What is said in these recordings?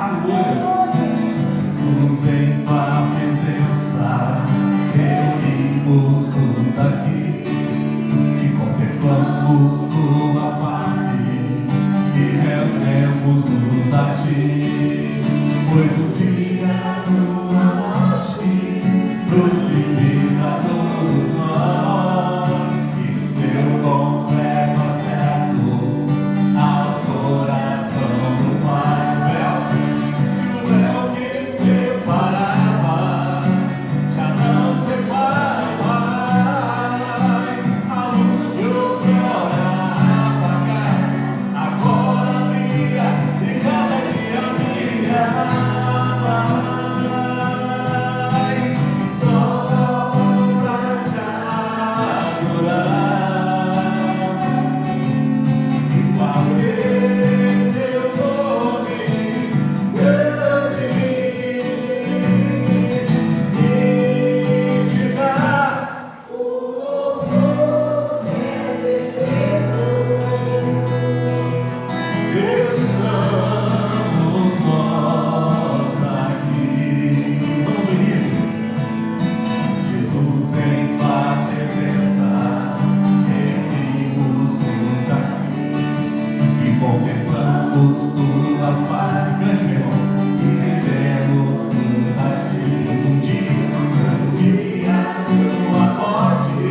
Aleluia. Jesus, em tua presença, reunimos-nos aqui e contemplamos tua face e rendemos-nos a ti, pois o dia da tua morte nos limita a todos nós e nos deu completo acesso ao coração do Pai. O véu que separava já não separa mais. A luz que outrora apagar agora brilha e cada dia brilha mais. Só pra te adorar e fazer teu nome grande e te dar o louvor que é devido. Estamos nós aqui. Vamos no início. Jesus, em tua presença, reunimos-nos aqui e contemplamos tua face. Grande, meu irmão, e rendemos-nos a ti. Um dia tua morte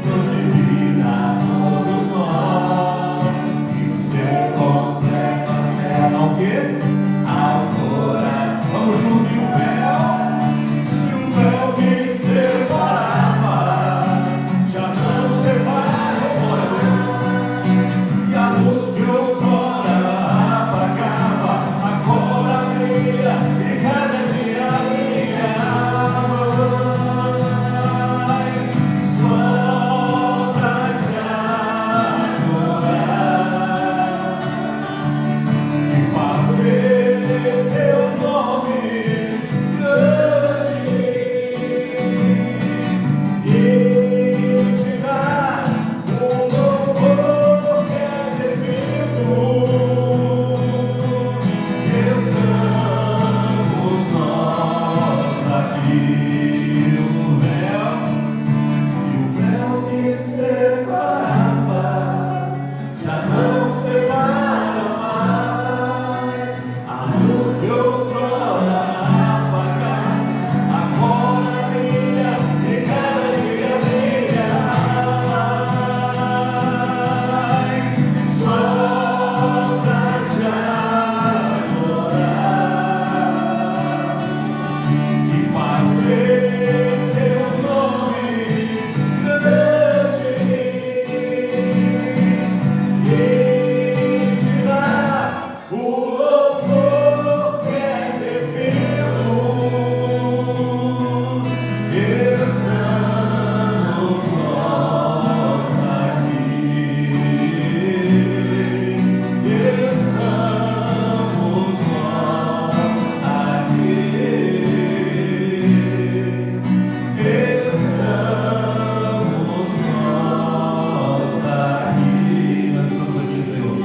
nos limita a todos nós e nos deu completo acesso ao quê? Ao coração. Vamos junto. E o véu que separava já não separa. Glória a Deus. E a luz que outrora apagava agora brilha e cada dia brilha mais. Só pra te adorar e fazer teu nome grande e te dar o louvor que é devido. Estamos nós aqui, o véu que separava já não separa mais. A luz que outrora apagar agora brilha e cada dia brilha mais. Só pra te adorar e fazer teu nome grande e te dar o louvor que é devido. Estamos nós aqui. Estamos nós aqui. Estamos nós aqui. Nós estamos aqui, Senhor.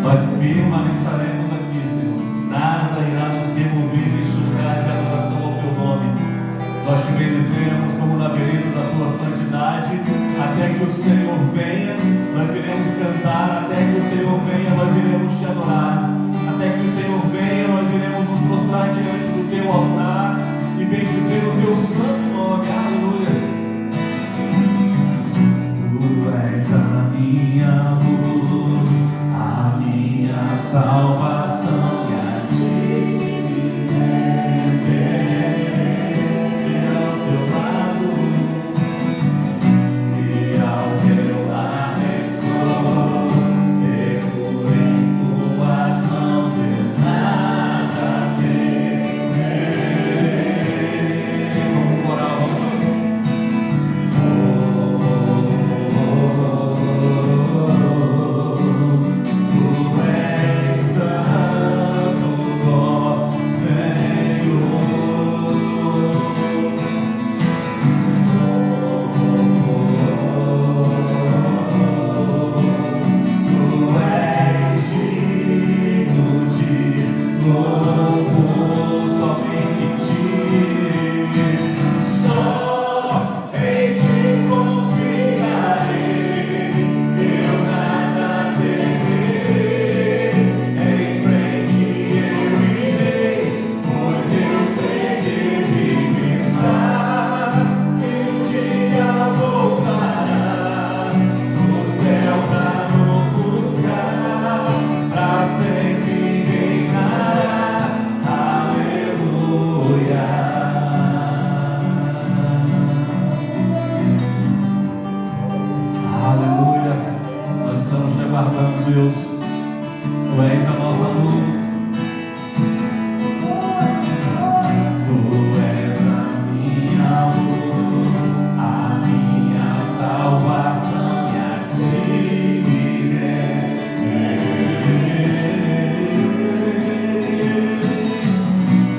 Nós permaneceremos aqui, Senhor. Nada irá nos demover deste lugar de adoração ao teu nome. Nós te bendizemos como na beleza da tua santidade. Até que o Senhor venha, nós iremos cantar. Até que o Senhor venha, nós iremos te adorar. Até que o Senhor venha, nós iremos nos prostrar diante do teu altar e bendizer o teu santo nome. Aleluia. Tu és a minha luz, a minha salvação, e a ti me pertence. Ao teu lado, se ao teu lado estou, seguro em tuas mãos, eu nada temerei. Vamos orar, tu és Deus. Tu és a nossa luz. Tu és a minha luz, a minha salvação, e a ti virei.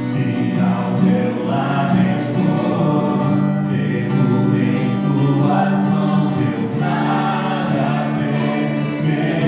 Se ao teu lado estou, seguro em tuas mãos, eu nada temerei.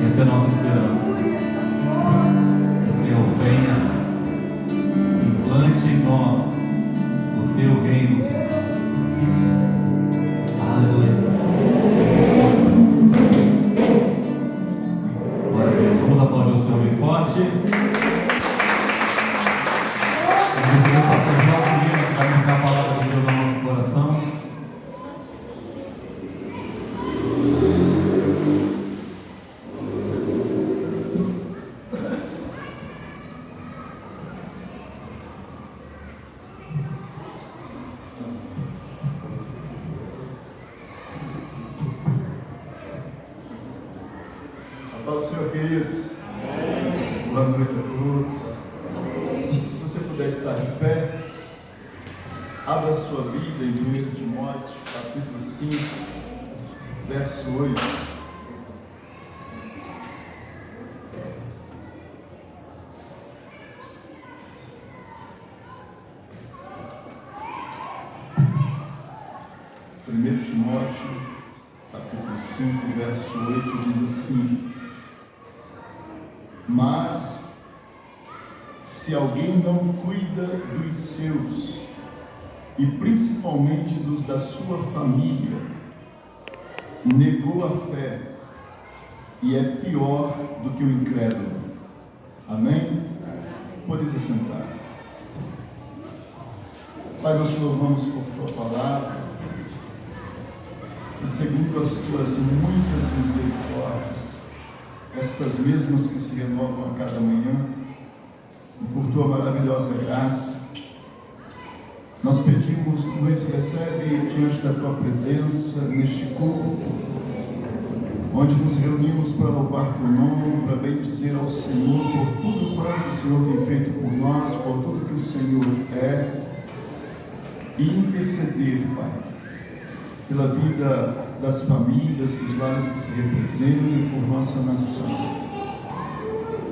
Essa é a nossa esperança. Que o Senhor venha, implante em nós o teu reino. Aleluia. Glória a Deus. Vamos aplaudir o Senhor bem forte. Vamos receber o pastor Jorge que vai ministrar a palavra de Deus no nosso coração. Paz do Senhor, queridos. Amém. Boa noite a todos. Se você puder estar de pé, abra a sua Bíblia em 1 Timóteo, capítulo 5, verso 8. Timóteo, capítulo 5, verso 8, diz assim: mas se alguém não cuida dos seus, e principalmente dos da sua família, negou a fé e é pior do que o incrédulo. Amém? Pode se sentar. Pai, nós te louvamos por tua palavra, e segundo as tuas muitas misericórdias, estas mesmas que se renovam a cada manhã, e por tua maravilhosa graça, nós pedimos, nos recebe diante da tua presença neste culto, onde nos reunimos para louvar Teu nome, para bendizer ao Senhor por tudo quanto o Senhor tem feito por nós, por tudo que o Senhor é, e interceder, Pai, pela vida das famílias, dos lares que se representam e por nossa nação.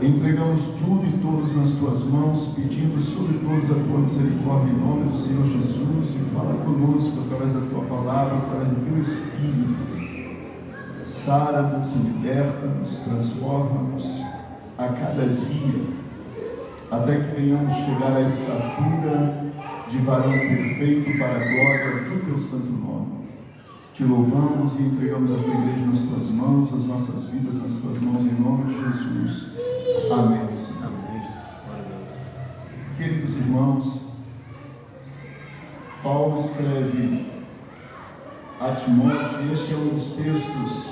Entregamos tudo e todos nas Tuas mãos, pedindo sobre todos a Tua misericórdia em nome do Senhor Jesus, e fala conosco através da Tua palavra, através do Teu Espírito. Sara-nos, liberta-nos, transforma-nos a cada dia, até que venhamos chegar à estatura de varão perfeito para a glória do Teu santo nome. Te louvamos e entregamos a Tua igreja nas Tuas mãos, as nossas vidas nas Tuas mãos, em nome de Jesus. Amém, Senhor. Queridos irmãos, Paulo escreve a Timóteo, e este é um dos textos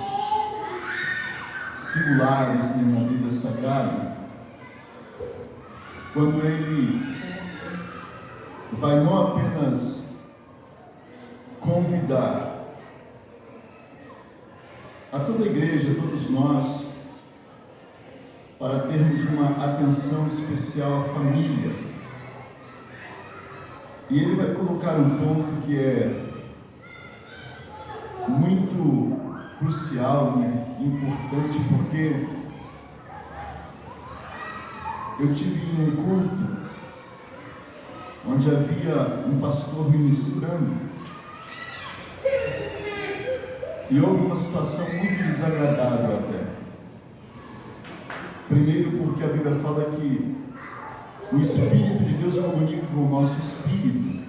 singulares na Bíblia Sagrada, quando ele vai não apenas convidar a toda a igreja, a todos nós, para termos uma atenção especial à família, e ele vai colocar um ponto que é muito crucial, né? Importante, porque eu tive em um culto onde havia um pastor ministrando e houve uma situação muito desagradável até. Primeiro porque a Bíblia fala que o Espírito de Deus comunica com o nosso espírito.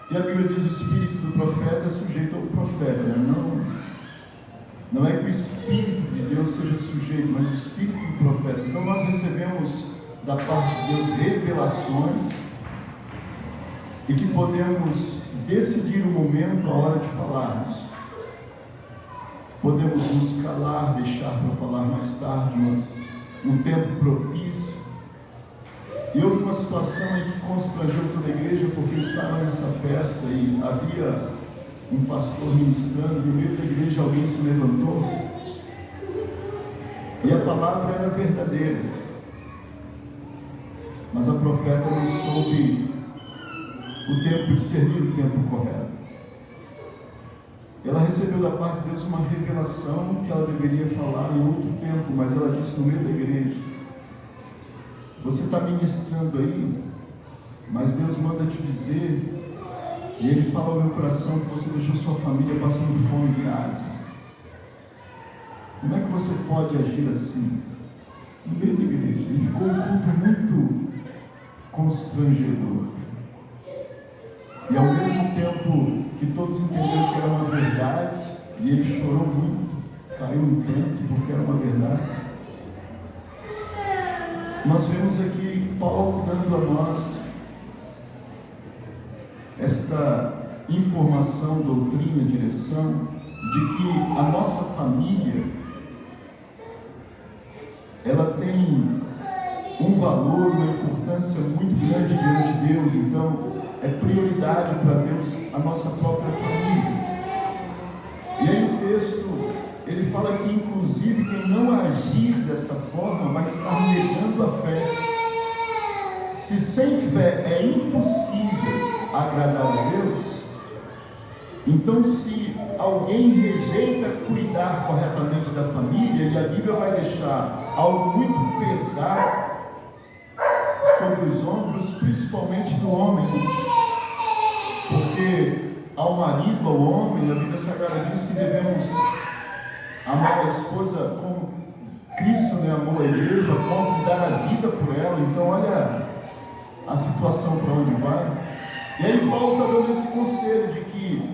E a Bíblia diz que o espírito do profeta é sujeito ao profeta, né? Não é que o Espírito de Deus seja sujeito, mas o Espírito do profeta. Então nós recebemos da parte de Deus revelações e que podemos decidir o momento, a hora de falarmos. Podemos nos calar, deixar para falar mais tarde, um tempo propício. E houve uma situação aí que constrangeu toda a igreja, porque eu estava nessa festa e havia um pastor ministrando, no meio da igreja alguém se levantou e a palavra era verdadeira, mas a profeta não soube o tempo, discernir o tempo correto. Ela recebeu da parte de Deus uma revelação que ela deveria falar em outro tempo, mas ela disse no meio da igreja: você está ministrando aí, mas Deus manda te dizer, e Ele fala ao meu coração que você deixou sua família passando fome em casa. Como é que você pode agir assim? No meio da igreja. E ficou um culto muito constrangedor. E ao mesmo tempo que todos entenderam que era uma verdade, e ele chorou muito, caiu no pranto porque era uma verdade. Nós vemos aqui Paulo dando a nós esta informação, doutrina, direção, de que a nossa família, ela tem um valor, uma importância muito grande diante de Deus. Então é prioridade para Deus a nossa própria família. E aí o texto, ele fala que inclusive quem não agir desta forma vai estar negando a fé. Se sem fé é impossível agradar a Deus, então se alguém rejeita cuidar corretamente da família, e a Bíblia vai deixar algo muito pesado sobre os ombros, principalmente do homem, porque ao marido, ao homem, a Bíblia Sagrada diz que devemos amar a esposa como Cristo, né, amou a igreja, a ponto de dar a vida por ela. Então olha a situação para onde vai. E aí Paulo está dando esse conselho de que,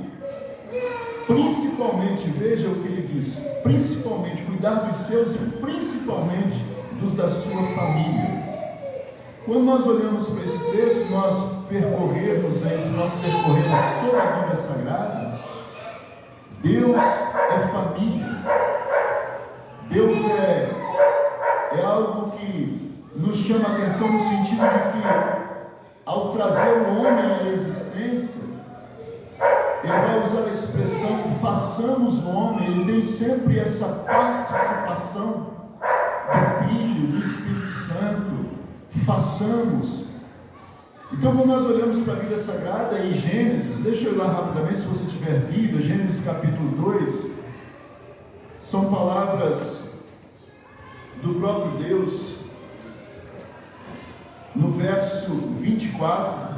principalmente, veja o que ele diz, principalmente cuidar dos seus e principalmente dos da sua família. Quando nós olhamos para esse texto, nós percorremos toda a Bíblia Sagrada, Deus é família. Deus é algo que nos chama a atenção no sentido de que, ao trazer o homem à existência, Ele vai usar a expressão façamos o homem, ele tem sempre essa participação do Filho, do Espírito Santo. Façamos. Então, quando nós olhamos para a Bíblia Sagrada em Gênesis, deixa eu ir lá rapidamente, se você tiver Bíblia, Gênesis capítulo 2, são palavras do próprio Deus, no verso 24,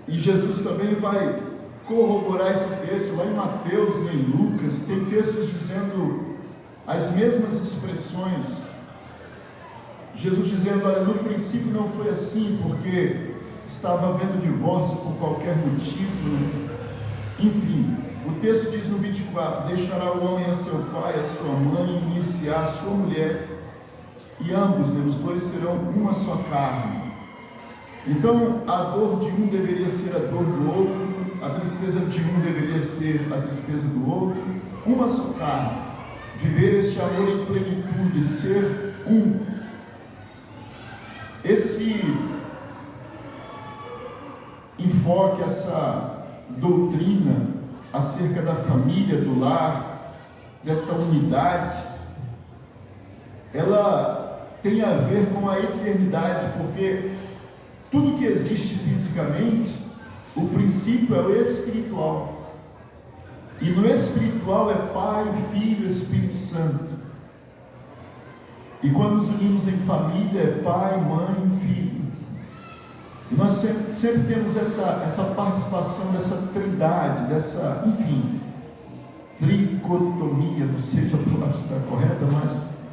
e Jesus também vai corroborar esse texto, lá em Mateus e em Lucas, tem textos dizendo as mesmas expressões, Jesus dizendo, olha, no princípio não foi assim, porque estava havendo divórcio por qualquer motivo, enfim, o texto diz no 24, deixará o homem a seu pai, a sua mãe, e unir-se-á a sua mulher, e ambos, os dois serão uma só carne. Então, a dor de um deveria ser a dor do outro, a tristeza de um deveria ser a tristeza do outro, uma só carne, viver este amor em plenitude, ser um. Esse enfoque, essa doutrina acerca da família, do lar, desta unidade, ela tem a ver com a eternidade, porque tudo que existe fisicamente, o princípio é o espiritual, e no espiritual é Pai, Filho, Espírito Santo. E quando nos unimos em família, é pai, mãe, filho. E nós sempre temos essa participação dessa trindade, dessa, enfim, tricotomia, não sei se a palavra está correta, mas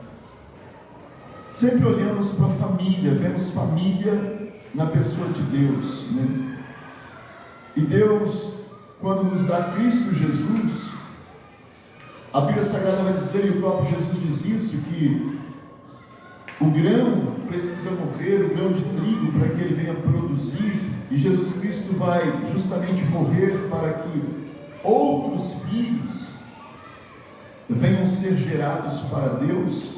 sempre olhamos para a família, vemos família na pessoa de Deus, né? E Deus, quando nos dá Cristo Jesus, a Bíblia Sagrada vai dizer, e o próprio Jesus diz isso, que o grão precisa morrer, o grão de trigo, para que ele venha produzir, e Jesus Cristo vai justamente morrer para que outros filhos venham ser gerados para Deus.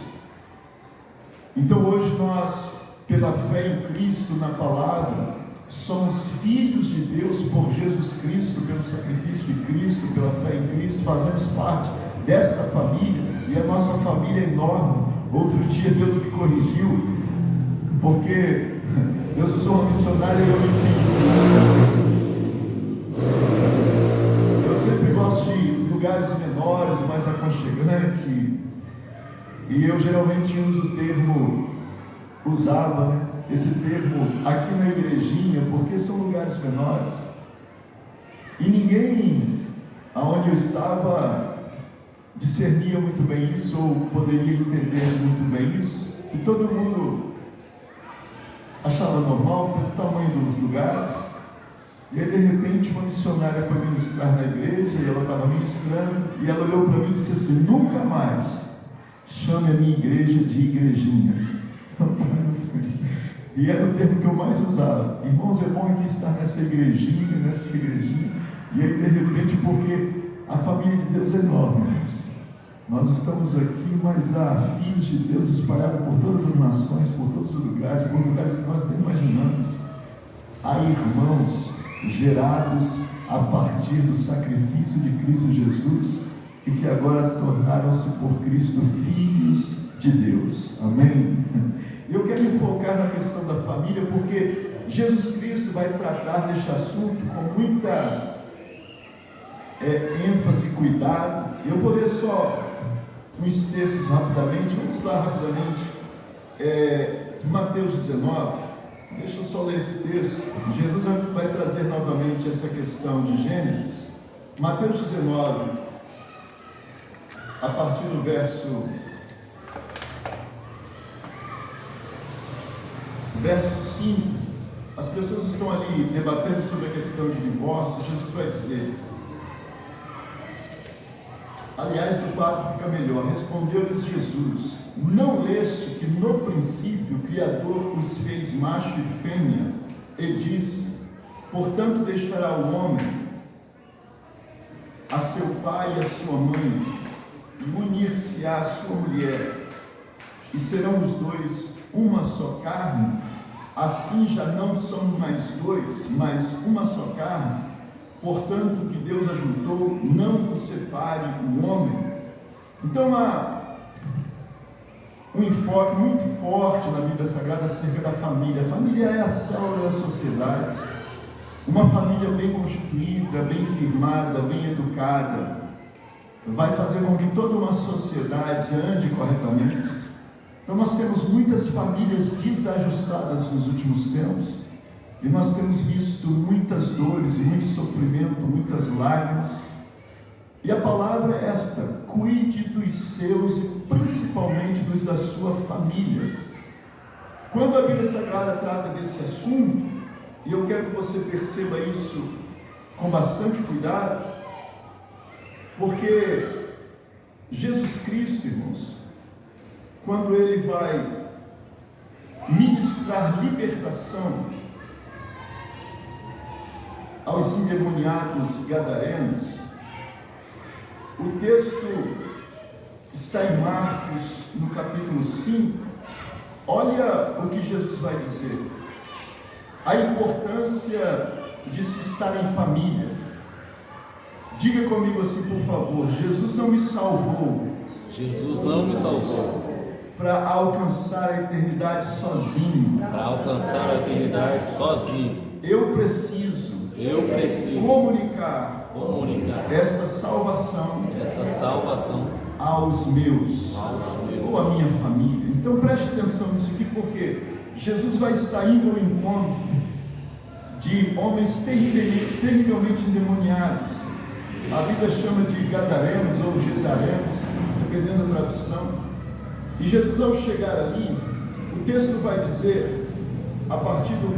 Então hoje nós, pela fé em Cristo, na palavra, somos filhos de Deus por Jesus Cristo, pelo sacrifício de Cristo, pela fé em Cristo, fazemos parte desta família, e a nossa família é enorme. Outro dia Deus me corrigiu, porque Deus usou uma missionária e eu não entendi. Eu sempre gosto de lugares menores, mais aconchegantes, e eu geralmente uso o termo, usava, né, esse termo aqui na igrejinha, porque são lugares menores, e ninguém, aonde eu estava, discernia muito bem isso, ou poderia entender muito bem isso, e todo mundo achava normal pelo tamanho dos lugares. E aí de repente uma missionária foi ministrar na igreja, e ela estava ministrando, e ela olhou para mim e disse assim, nunca mais chame a minha igreja de igrejinha. E era o termo que eu mais usava. Irmãos, é bom aqui estar nessa igrejinha, e aí de repente, porque a família de Deus é enorme, irmãos. Nós estamos aqui, mas há filhos de Deus espalhados por todas as nações, por todos os lugares, por lugares que nós nem imaginamos. Há irmãos gerados a partir do sacrifício de Cristo Jesus e que agora tornaram-se por Cristo filhos de Deus. Amém? Eu quero me focar na questão da família, porque Jesus Cristo vai tratar deste assunto com muita ênfase e cuidado. Eu vou ler só uns textos rapidamente, vamos lá rapidamente, Mateus 19, deixa eu só ler esse texto. Jesus vai trazer novamente essa questão de Gênesis, Mateus 19, a partir do verso 5, as pessoas estão ali debatendo sobre a questão de divórcio. Jesus vai dizer, aliás, do 4 fica melhor, respondeu-lhes Jesus, não leste que no princípio o Criador os fez macho e fêmea, e disse, portanto deixará o homem a seu pai e a sua mãe, e unir-se-á a sua mulher, e serão os dois uma só carne, assim já não são mais dois, mas uma só carne. Portanto, o que Deus ajuntou, não o separe o homem. Então, há um enfoque muito forte na Bíblia Sagrada acerca da família. A família é a célula da sociedade. Uma família bem constituída, bem firmada, bem educada, vai fazer com que toda uma sociedade ande corretamente. Então nós temos muitas famílias desajustadas nos últimos tempos, e nós temos visto muitas dores, muito sofrimento, muitas lágrimas. E a palavra é esta: cuide dos seus e principalmente dos da sua família. Quando a Bíblia Sagrada trata desse assunto, e eu quero que você perceba isso com bastante cuidado, porque Jesus Cristo, irmãos, quando Ele vai ministrar libertação aos endemoniados gadarenos, o texto está em Marcos, no capítulo 5. Olha o que Jesus vai dizer: a importância de se estar em família. Diga comigo assim, por favor: Jesus não me salvou. Jesus não me salvou para alcançar a eternidade sozinho. para alcançar a eternidade sozinho. Eu preciso comunicar esta salvação aos meus ou à minha família. Então preste atenção nisso aqui, porque Jesus vai estar indo ao encontro de homens terrivelmente endemoniados. A Bíblia chama de gadarenos ou gesarenos, dependendo da tradução. E Jesus, ao chegar ali, o texto vai dizer, a partir do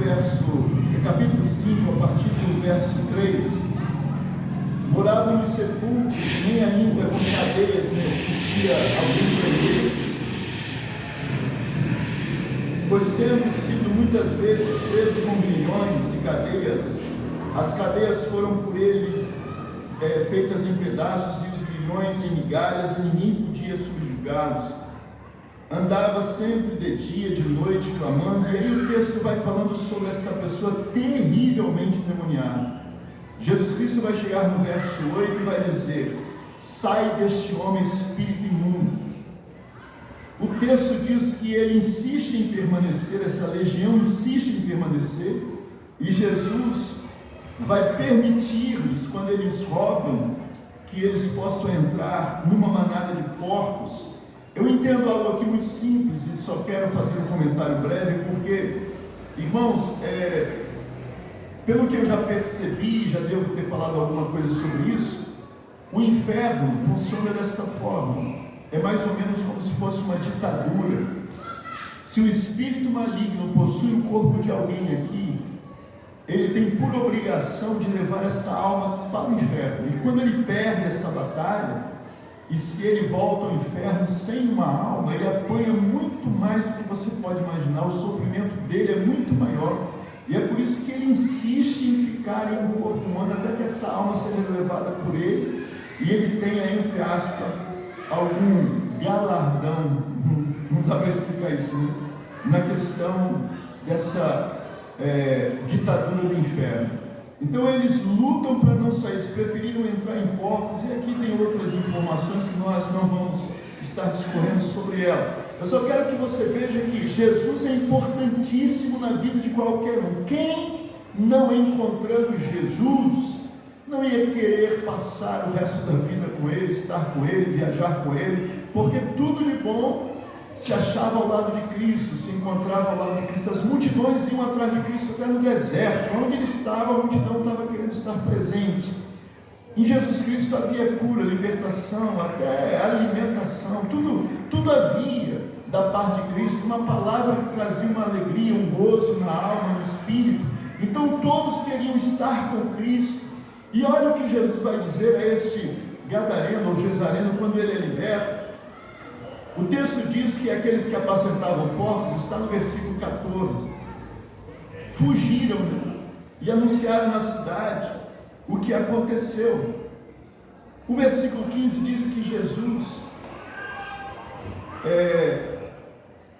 capítulo 5, a partir do verso 3: moravam nos sepulcros, nem ainda com cadeias, podia alguém prender, pois tendo sido muitas vezes preso com grilhões e cadeias, as cadeias foram por eles feitas em pedaços, e os grilhões em migalhas, e ninguém podia subjugá-los. Andava sempre de dia, de noite, clamando. E aí o texto vai falando sobre esta pessoa terrivelmente endemoniada. Jesus Cristo vai chegar no verso 8 e vai dizer: sai deste homem, espírito imundo. O texto diz que ele insiste em permanecer, essa legião insiste em permanecer, e Jesus vai permitir-lhes, quando eles rogam que eles possam entrar numa manada de porcos. Eu entendo algo aqui muito simples e só quero fazer um comentário breve, porque, irmãos, pelo que eu já percebi, já devo ter falado alguma coisa sobre isso, o inferno funciona desta forma. É mais ou menos como se fosse uma ditadura. Se o espírito maligno possui o corpo de alguém aqui, ele tem por obrigação de levar esta alma para o inferno. E quando ele perde essa batalha, e se ele volta ao inferno sem uma alma, ele apanha muito mais do que você pode imaginar. O sofrimento dele é muito maior. E é por isso que ele insiste em ficar em um corpo humano, até que essa alma seja levada por ele, e ele tenha, entre aspas, algum galardão. Não dá para explicar isso, né? Na questão dessa ditadura do inferno. Então eles lutam para não sair, eles preferiram entrar em portas, e aqui tem outras informações que nós não vamos estar discorrendo sobre ela. Eu só quero que você veja que Jesus é importantíssimo na vida de qualquer um. Quem não encontrando Jesus, não ia querer passar o resto da vida com ele, estar com ele, viajar com ele, porque tudo de bom se achava ao lado de Cristo, se encontrava ao lado de Cristo. As multidões iam atrás de Cristo até no deserto, onde ele estava, a multidão estava querendo estar presente. Em Jesus Cristo havia cura, libertação, até alimentação, tudo havia da parte de Cristo, uma palavra que trazia uma alegria, um gozo na alma, no espírito. Então todos queriam estar com Cristo. E olha o que Jesus vai dizer a este gadareno ou gesareno quando ele é liberto. O texto diz que aqueles que apacentavam porcos, está no versículo 14, fugiram e anunciaram na cidade o que aconteceu. O versículo 15 diz que Jesus,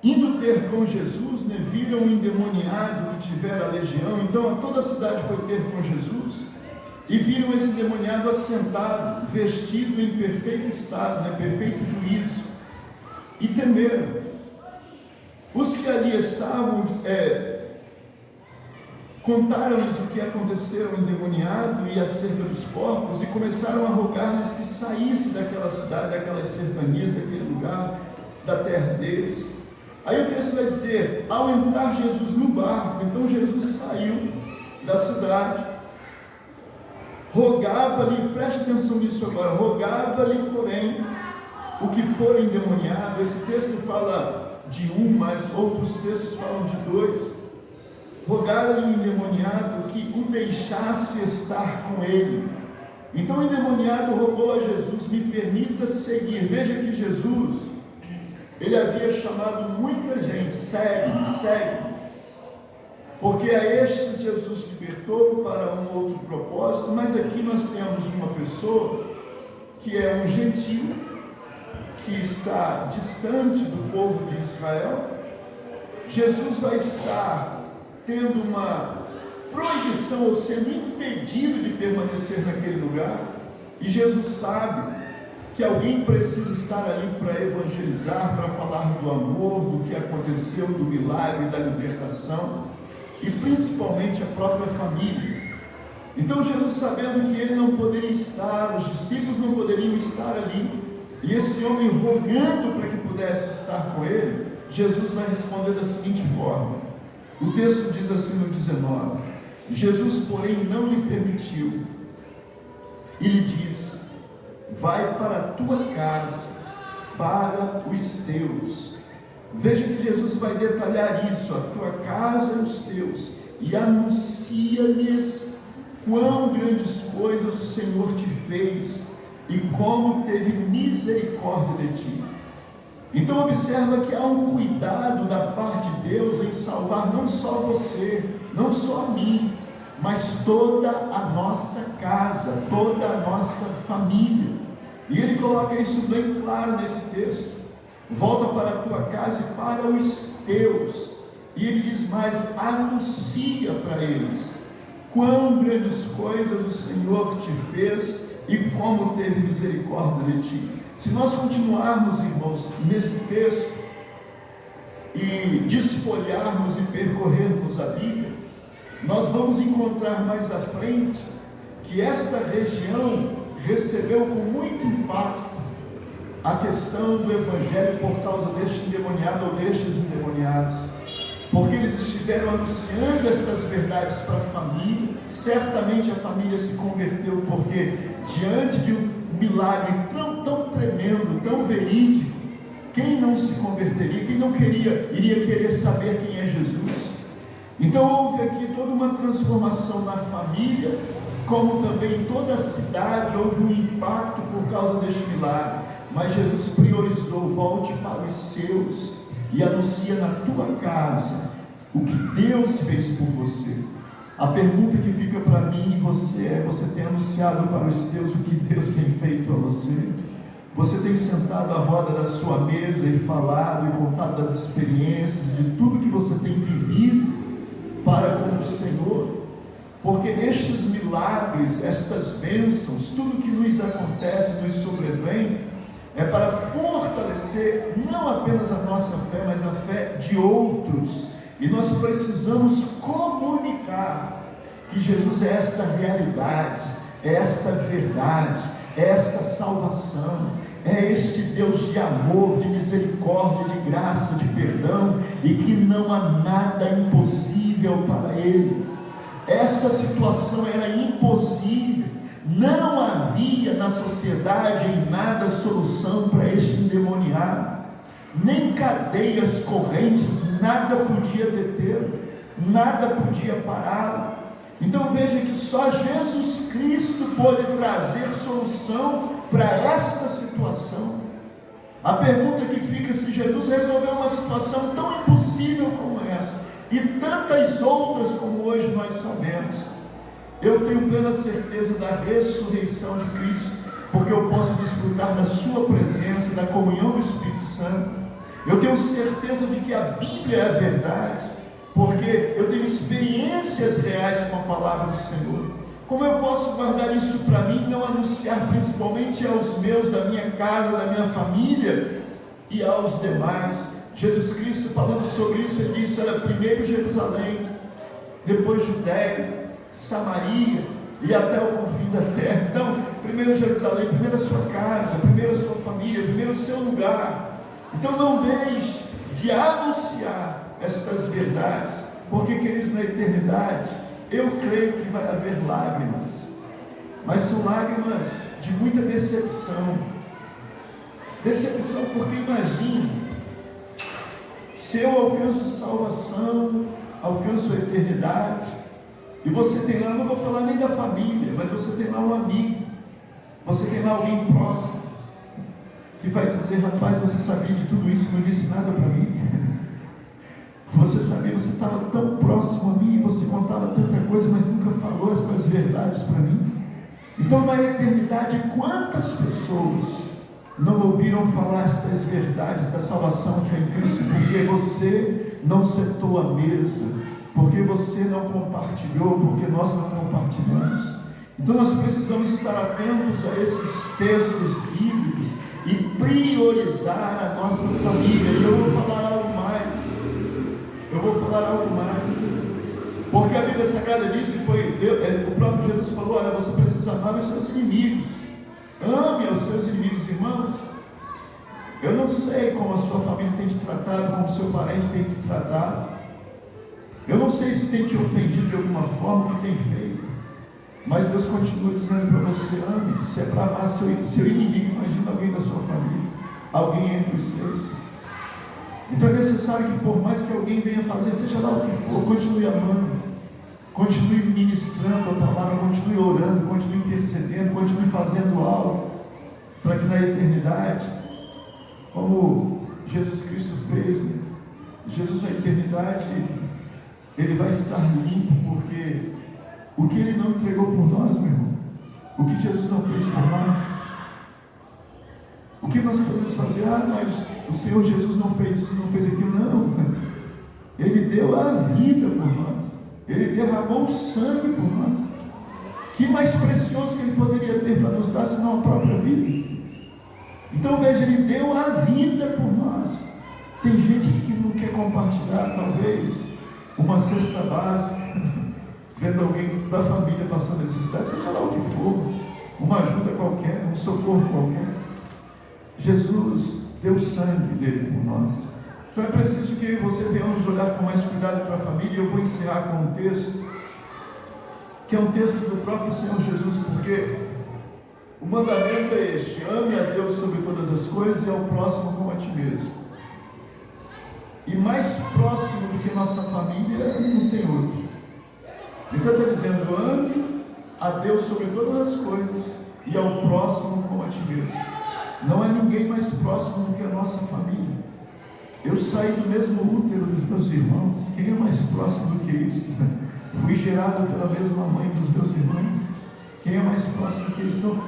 indo ter com Jesus, viram um endemoniado que tivera a legião. Então toda a cidade foi ter com Jesus, e viram esse endemoniado assentado, vestido em perfeito estado, perfeito juízo, e temeram. Os que ali estavam contaram-lhes o que aconteceu ao endemoniado e acerca dos porcos, e começaram a rogar-lhes que saísse daquela cidade, daquelas cercanias, daquele lugar, da terra deles. Aí o texto vai dizer: ao entrar Jesus no barco, então Jesus saiu da cidade, rogava-lhe, preste atenção nisso agora, rogava-lhe, porém, o que for endemoniado. Esse texto fala de um, mas outros textos falam de dois. Rogaram-lhe o endemoniado que o deixasse estar com ele. Então o endemoniado rogou a Jesus: me permita seguir. Veja que Jesus, ele havia chamado muita gente: segue, segue. Porque a estes Jesus libertou para um outro propósito, mas aqui nós temos uma pessoa que é um gentio, que está distante do povo de Israel. Jesus vai estar tendo uma proibição, ou sendo impedido de permanecer naquele lugar, e Jesus sabe que alguém precisa estar ali para evangelizar, para falar do amor, do que aconteceu, do milagre, da libertação, e principalmente a própria família. Então Jesus, sabendo que ele não poderia estar, os discípulos não poderiam estar ali, e esse homem rogando para que pudesse estar com ele, Jesus vai responder da seguinte forma. O texto diz assim no 19: Jesus, porém, não lhe permitiu, e lhe disse: vai para a tua casa, para os teus. Veja que Jesus vai detalhar isso: a tua casa e os teus, e anuncia-lhes quão grandes coisas o Senhor te fez e como teve misericórdia de ti. Então observa que há um cuidado da parte de Deus em salvar não só você, não só a mim, mas toda a nossa casa, toda a nossa família. E ele coloca isso bem claro nesse texto: volta para a tua casa e para os teus. E ele diz mais: anuncia para eles quão grandes coisas o Senhor te fez e como teve misericórdia de ti. Se nós continuarmos, irmãos, nesse texto e desfolharmos e percorrermos a Bíblia, nós vamos encontrar mais à frente que esta região recebeu com muito impacto a questão do Evangelho por causa deste endemoniado ou destes endemoniados, porque eles estiveram anunciando estas verdades para a família. Certamente a família se converteu, porque diante de um milagre tão tremendo, tão verídico, quem não se converteria? Quem não iria querer saber quem é Jesus? Então houve aqui toda uma transformação na família, como também em toda a cidade houve um impacto por causa deste milagre. Mas Jesus priorizou: volte para os seus e anuncia na tua casa o que Deus fez por você. A pergunta que fica para mim e você é: você tem anunciado para os teus o que Deus tem feito a você? Você tem sentado à roda da sua mesa e falado e contado das experiências, de tudo que você tem vivido para com o Senhor? Porque estes milagres, estas bênçãos, tudo que nos acontece, nos sobrevém, é para fortalecer não apenas a nossa fé, mas a fé de outros. E nós precisamos comunicar que Jesus é esta realidade, é esta verdade, é esta salvação, é este Deus de amor, de misericórdia, de graça, de perdão, e que não há nada impossível para Ele. Essa situação era impossível, não havia na sociedade em nada solução para este endemoniado, nem cadeias correntes, nada podia detê-lo, nada podia pará-lo. Então veja que só Jesus Cristo pode trazer solução para esta situação. A pergunta que fica: se Jesus resolveu uma situação tão impossível como essa, e tantas outras como hoje nós sabemos, eu tenho plena certeza da ressurreição de Cristo, porque eu posso desfrutar da sua presença, da comunhão do Espírito Santo. Eu tenho certeza de que a Bíblia é a verdade, porque eu tenho experiências reais com a palavra do Senhor. Como eu posso guardar isso para mim, não anunciar principalmente aos meus, da minha casa, da minha família e aos demais? Jesus Cristo, falando sobre isso, ele disse: era primeiro Jerusalém, depois Judéia, Samaria e até o confim da terra. Então, primeiro Jerusalém, primeiro a sua casa, primeiro a sua família, primeiro o seu lugar. Então não deixe de anunciar estas verdades, porque, queridos, na eternidade, eu creio que vai haver lágrimas, mas são lágrimas de muita decepção. Decepção porque imagine, se eu alcanço salvação, alcanço a eternidade, e você tem lá, não vou falar nem da família, mas você tem lá um amigo, você tem lá alguém próximo, que vai dizer: rapaz, você sabia de tudo isso, não disse nada para mim. Você sabia, você estava tão próximo a mim, você contava tanta coisa, mas nunca falou estas verdades para mim. Então, na eternidade, quantas pessoas não ouviram falar estas verdades da salvação que é em Cristo, porque você não sentou à mesa, porque você não compartilhou, porque nós não compartilhamos. Então nós precisamos estar atentos a esses textos bíblicos e priorizar a nossa família. E eu vou falar algo mais. Porque a Bíblia Sagrada diz, o próprio Jesus falou: olha, você precisa amar os seus inimigos. Ame aos seus inimigos, irmãos. Eu não sei como a sua família tem te tratado, como o seu parente tem te tratado. Eu não sei se tem te ofendido de alguma forma, o que tem feito. Mas Deus continua dizendo para você: ame. Se é para amar seu inimigo, imagina alguém da sua família, alguém entre os seus. Então é necessário que, por mais que alguém venha fazer, seja lá o que for, continue amando, continue ministrando a palavra, continue orando, continue intercedendo, continue fazendo algo, para que na eternidade, como Jesus Cristo fez, né? Jesus na eternidade, ele vai estar limpo, porque o que ele não entregou por nós, meu irmão, o que Jesus não fez por nós, o que nós podemos fazer? Mas o Senhor Jesus não fez isso, não fez aquilo. Não, ele deu a vida por nós, ele derramou o sangue por nós. Que mais precioso que ele poderia ter para nos dar, senão a própria vida? Então veja, ele deu a vida por nós. Tem gente que não quer compartilhar, talvez, uma cesta básica, vendo alguém da família passando necessidade, seja lá o que for, uma ajuda qualquer, um socorro qualquer. Jesus deu o sangue dele por nós. Então é preciso que você venhamos olhar com mais cuidado para a família. Eu vou encerrar com um texto, que é um texto do próprio Senhor Jesus, porque o mandamento é este: ame a Deus sobre todas as coisas e ao próximo como a ti mesmo. E mais próximo do que nossa família não tem outro. Então está dizendo: ame a Deus sobre todas as coisas e ao próximo como a ti mesmo. Não há ninguém mais próximo do que a nossa família. Eu saí do mesmo útero dos meus irmãos. Quem é mais próximo do que isso? Fui gerado pela mesma mãe dos meus irmãos. Quem é mais próximo do que isso? Então,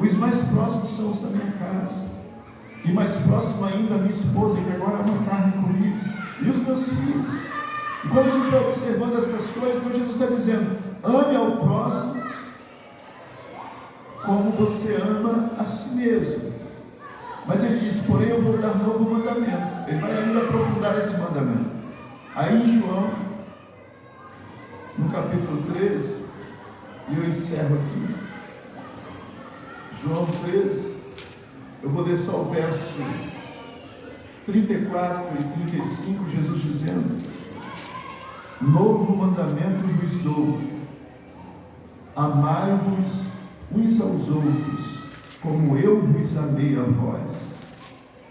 os mais próximos são os da minha casa. E mais próximo ainda a minha esposa, que agora é uma carne comigo. E os meus filhos. E quando a gente vai observando essas coisas, então Jesus está dizendo: ame ao próximo como você ama a si mesmo. Mas ele diz: porém eu vou dar novo mandamento. Ele vai ainda aprofundar esse mandamento. Aí em João, no capítulo 13, e eu encerro aqui, João 13, eu vou ler só o verso 34 e 35, Jesus dizendo: novo mandamento vos dou, amai-vos uns aos outros, como eu vos amei a vós,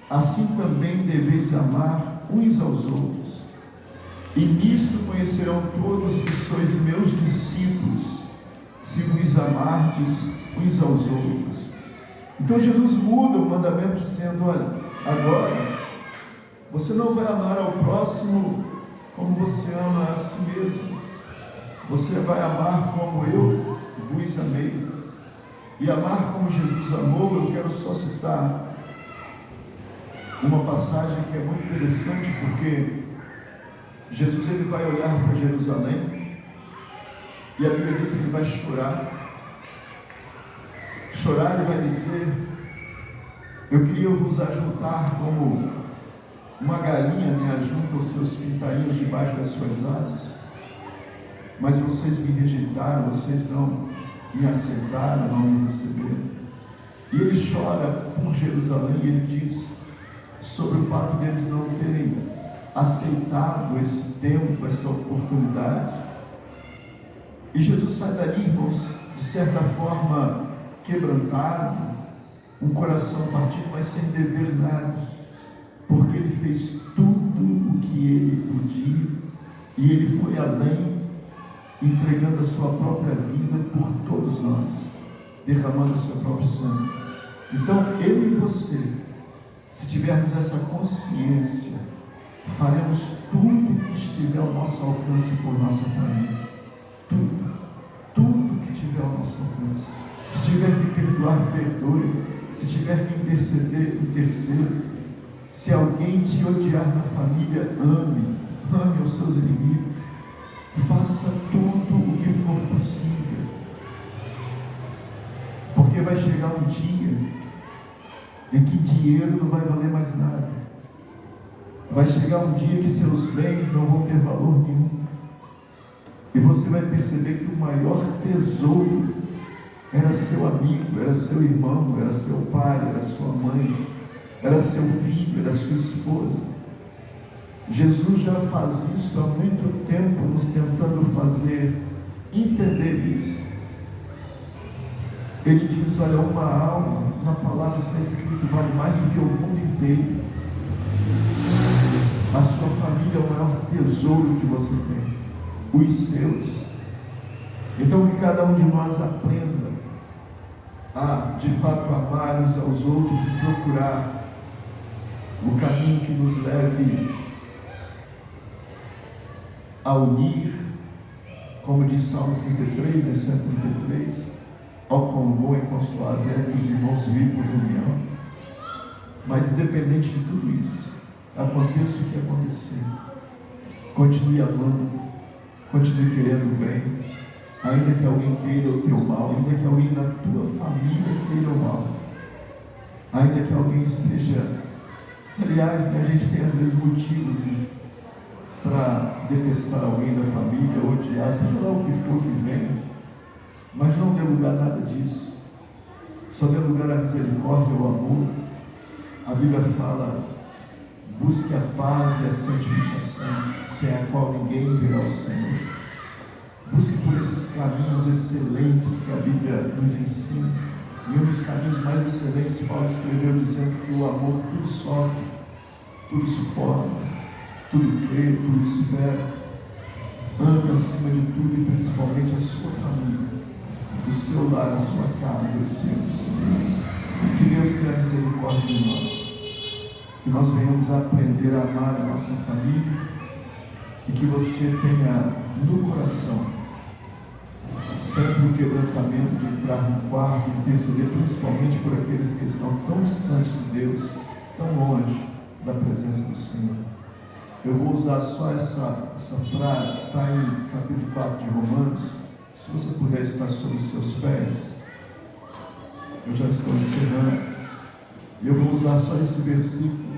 assim também deveis amar uns aos outros. E nisto conhecerão todos que sois meus discípulos, se vos amardes uns aos outros. Então Jesus muda o mandamento dizendo: olha, agora você não vai amar ao próximo como você ama a si mesmo, você vai amar como eu vos amei. E amar como Jesus amou, eu quero só citar uma passagem que é muito interessante, porque Jesus ele vai olhar para Jerusalém E a Bíblia diz que ele vai chorar. Chorar, ele vai dizer: eu queria vos ajuntar como uma galinha, né, ajunta os seus pintainhos debaixo das suas asas, mas vocês me rejeitaram, vocês não me aceitaram, não me receberam. E ele chora por Jerusalém e ele diz sobre o fato de eles não terem aceitado esse tempo, essa oportunidade. E Jesus sai dali, irmãos, de certa forma quebrantado, um coração partido, mas sem dever nada, porque ele fez tudo o que ele podia, e ele foi além, entregando a sua própria vida por todos nós, derramando o seu próprio sangue. Então, eu e você, se tivermos essa consciência, faremos tudo que estiver ao nosso alcance por nossa família. Tudo que tiver ao nosso alcance. Se tiver que perdoar, perdoe. Se tiver que interceder, interceda. Se alguém te odiar na família, ame os seus inimigos. Faça tudo o que for possível. Porque vai chegar um dia em que dinheiro não vai valer mais nada. Vai chegar um dia que seus bens não vão ter valor nenhum. E você vai perceber que o maior tesouro era seu amigo, era seu irmão, era seu pai, era sua mãe, era seu filho, era sua esposa. Jesus já faz isso há muito tempo, nos tentando fazer entender isso. Ele diz: olha, uma alma, na palavra está escrito, vale mais do que o mundo inteiro. A sua família é o maior tesouro que você tem, os seus. Então que cada um de nós aprenda a, de fato, amar uns aos outros e procurar o caminho que nos leve a unir, como diz Salmo 33, né, 133, ao quão bom e quão suave é que os irmãos vivam em união. Mas independente de tudo isso, aconteça o que acontecer, continue amando, continue querendo o bem, ainda que alguém queira o teu mal, ainda que alguém da tua família queira o mal, ainda que alguém esteja, aliás, né, a gente tem às vezes motivos para detestar alguém da família, odiar, seja lá o que for que venha, mas não dê lugar a nada disso, só dê lugar à misericórdia, ao amor. A Bíblia fala: busque a paz e a santificação, sem a qual ninguém verá o Senhor. Busque por esses caminhos excelentes que a Bíblia nos ensina. E um dos caminhos mais excelentes, Paulo escreveu dizendo que o amor tudo sofre, tudo suporta, tudo crê, tudo espera. Ame acima de tudo e principalmente a sua família, o seu lar, a sua casa, os seus. Que Deus tenha misericórdia de nós. Que nós venhamos a aprender a amar a nossa família e que você tenha no coração sempre o quebrantamento de entrar no quarto e interceder, principalmente por aqueles que estão tão distantes de Deus, tão longe da presença do Senhor. Eu vou usar só essa frase, está em capítulo 4 de Romanos. Se você puder estar sobre os seus pés, eu já estou encerrando, e eu vou usar só esse versículo.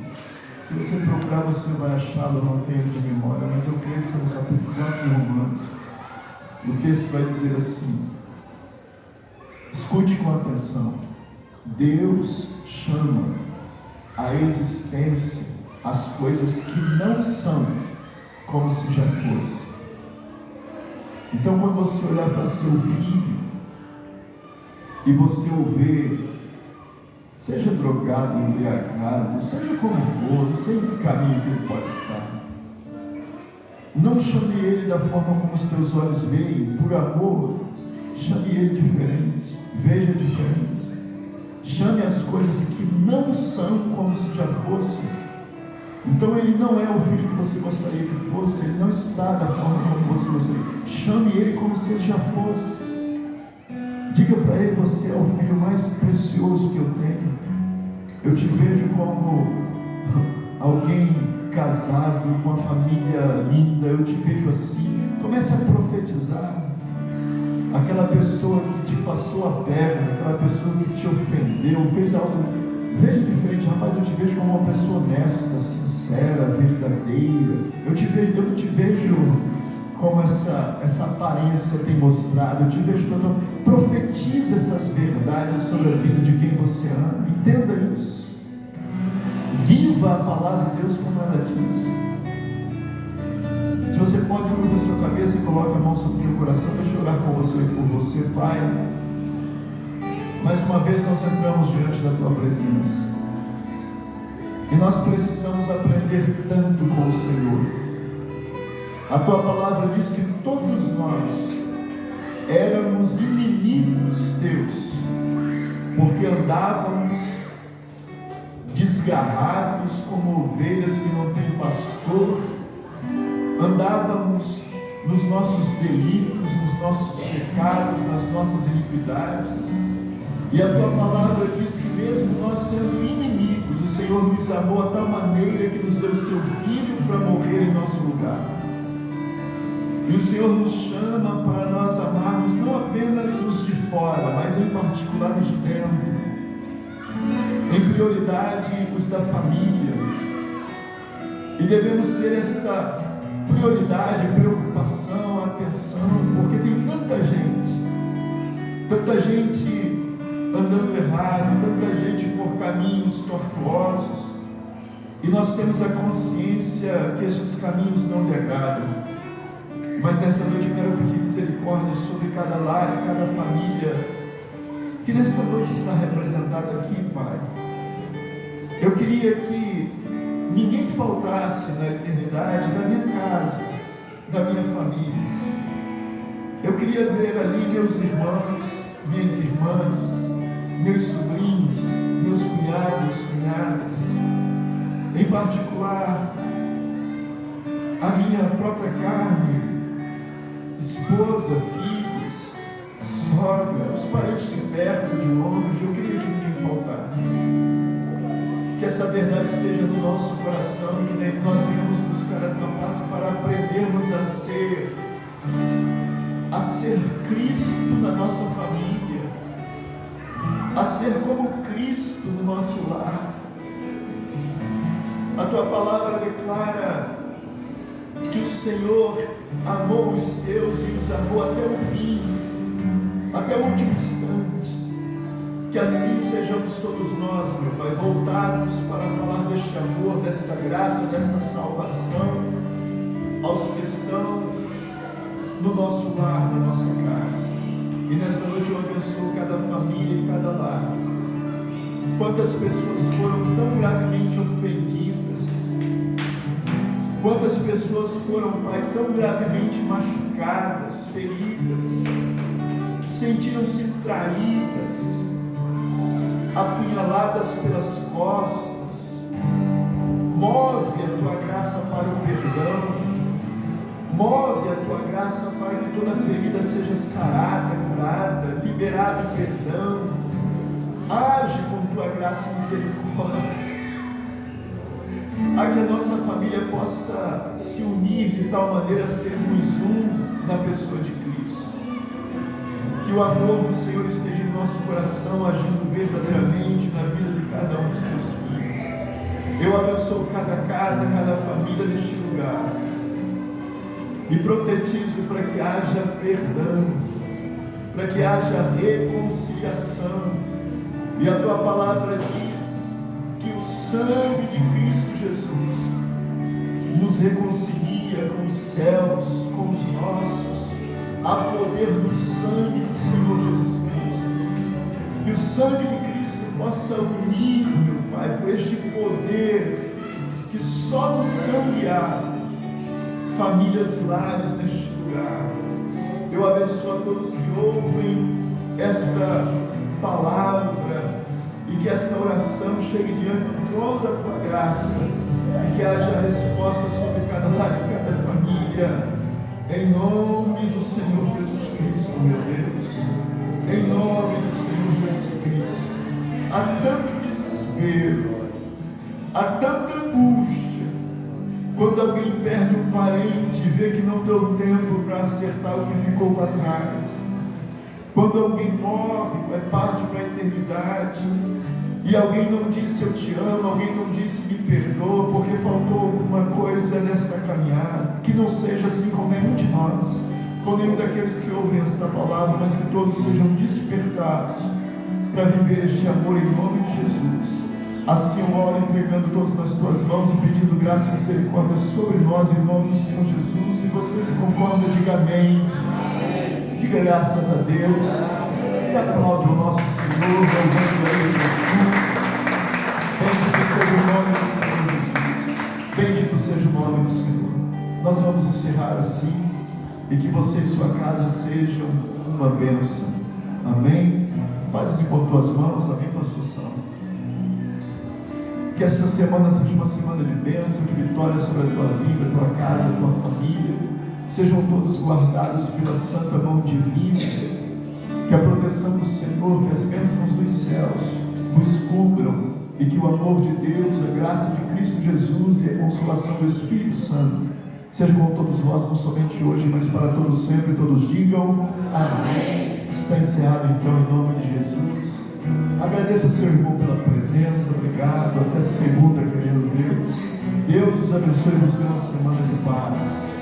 Se você procurar, você vai achá-lo, eu não tenho de memória, mas eu creio que está no capítulo 4 de Romanos. O texto vai dizer assim: escute com atenção. Deus chama à existência as coisas que não são como se já fosse. Então, quando você olhar para seu filho e você o ver, seja drogado, embriagado, seja como for, não sei em que caminho que ele pode estar, não chame ele da forma como os teus olhos veem. Por amor, chame ele diferente, veja diferente. Chame as coisas que não são como se já fosse. Então ele não é o filho que você gostaria que fosse, ele não está da forma como você gostaria. Chame ele como se ele já fosse. Diga para ele: você é o filho mais precioso que eu tenho. Eu te vejo como alguém casado, com uma família linda. Eu te vejo assim. Comece a profetizar. aquela pessoa que te passou a perna, aquela pessoa que te ofendeu, fez algo, veja diferente, rapaz, eu te vejo como uma pessoa honesta, sincera, verdadeira. Eu não te vejo como essa aparência tem mostrado. Eu te vejo quando profetiza essas verdades sobre a vida de quem você ama. Entenda isso. Viva a palavra de Deus como ela diz. Se você pode, curva a sua cabeça e coloque a mão sobre o teu coração. Deixa eu orar com você, por você, Pai. Mais uma vez nós entramos diante da tua presença. E nós precisamos aprender tanto com o Senhor. A tua palavra diz que todos nós éramos inimigos teus, porque andávamos desgarrados como ovelhas que não têm pastor, andávamos nos nossos delitos, nos nossos pecados, nas nossas iniquidades. E a tua palavra diz que mesmo nós sendo inimigos, o Senhor nos amou a tal maneira que nos deu seu Filho para morrer em nosso lugar. E o Senhor nos chama para nós amarmos não apenas os de fora, mas em particular os de dentro. Em prioridade os da família. E devemos ter esta prioridade, preocupação, atenção, porque tem tanta gente andando errado, tanta gente por caminhos tortuosos, e nós temos a consciência que esses caminhos não lhe agradam. Mas nesta noite eu quero pedir misericórdia sobre cada lar e cada família que nesta noite está representada aqui, Pai. Eu queria que ninguém faltasse na eternidade da minha casa, da minha família. Eu queria ver ali meus irmãos, minhas irmãs, meus sobrinhos, meus cunhados, cunhadas, em particular a minha própria carne, esposa, filhos, sogra, os parentes de perto, de longe. Eu queria que ninguém faltasse. Que essa verdade esteja no nosso coração e que nós venhamos buscar a tua face para aprendermos a ser Cristo na nossa família, a ser como Cristo no nosso lar. A tua palavra declara que o Senhor amou os teus e os amou até o fim, até o último instante. Que assim sejamos todos nós, meu Pai, voltados para falar deste amor, desta graça, desta salvação aos que estão no nosso lar, na nossa casa. E nesta noite eu abençoo cada família e cada lar. Quantas pessoas foram tão gravemente ofendidas, quantas pessoas foram, Pai, tão gravemente machucadas, feridas, sentiram-se traídas, apunhaladas pelas costas. Move a tua graça para o perdão, move a tua graça para que toda ferida seja sarada, curada, liberado o perdão. Age com tua graça e misericórdia, a que a nossa família possa se unir de tal maneira a sermos um na pessoa de Cristo. Que o amor do Senhor esteja em nosso coração, agindo verdadeiramente na vida de cada um dos teus filhos. Eu abençoo cada casa, cada família neste lugar e profetizo para que haja perdão, para que haja reconciliação. E a tua palavra diz que o sangue de Cristo Jesus nos reconcilia com os céus, com os nossos. Há poder no sangue do Senhor Jesus Cristo. Que o sangue de Cristo possa unir, meu Pai, por este poder que só no sangue há, famílias e lares neste lugar. Eu abençoo a todos que ouvem esta palavra e que esta oração chegue diante do trono da tua graça e que haja resposta sobre cada lar e cada família. Em nome do Senhor Jesus Cristo, meu Deus. Em nome do Senhor Jesus Cristo. Há tanto desespero, há tanta angústia, quando alguém perde um parente e vê que não deu tempo para acertar o que ficou para trás. Quando alguém morre, parte para a eternidade, e alguém não disse eu te amo, alguém não disse me perdoa, porque faltou alguma coisa nesta caminhada, que não seja assim com nenhum de nós, com nenhum daqueles que ouvem esta palavra, mas que todos sejam despertados para viver este amor em nome de Jesus. Assim eu oro entregando todos nas tuas mãos e pedindo graça e misericórdia sobre nós em nome do Senhor Jesus. Se você que concorda, diga amém. Diga graças a Deus e aplaude o nosso Senhor, louvando a Ele. Bendito seja o nome do Senhor Jesus. Bendito seja o nome do Senhor. Nós vamos encerrar assim, e que você e sua casa sejam uma bênção. Amém? Faz assim com tuas mãos, amém, pastor Sal. Que essa semana seja uma semana de bênção, de vitória sobre a tua vida, a tua casa, a tua família. Sejam todos guardados pela santa mão divina. Que a proteção do Senhor, que as bênçãos dos céus vos cubram, e que o amor de Deus, a graça de Cristo Jesus e a consolação do Espírito Santo seja com todos nós, não somente hoje, mas para todos sempre. Todos digam amém. Está encerrado então em nome de Jesus. Agradeça ao seu irmão pela presença. Obrigado. Até segunda, querido Deus. Deus os abençoe e nos dê uma semana de paz.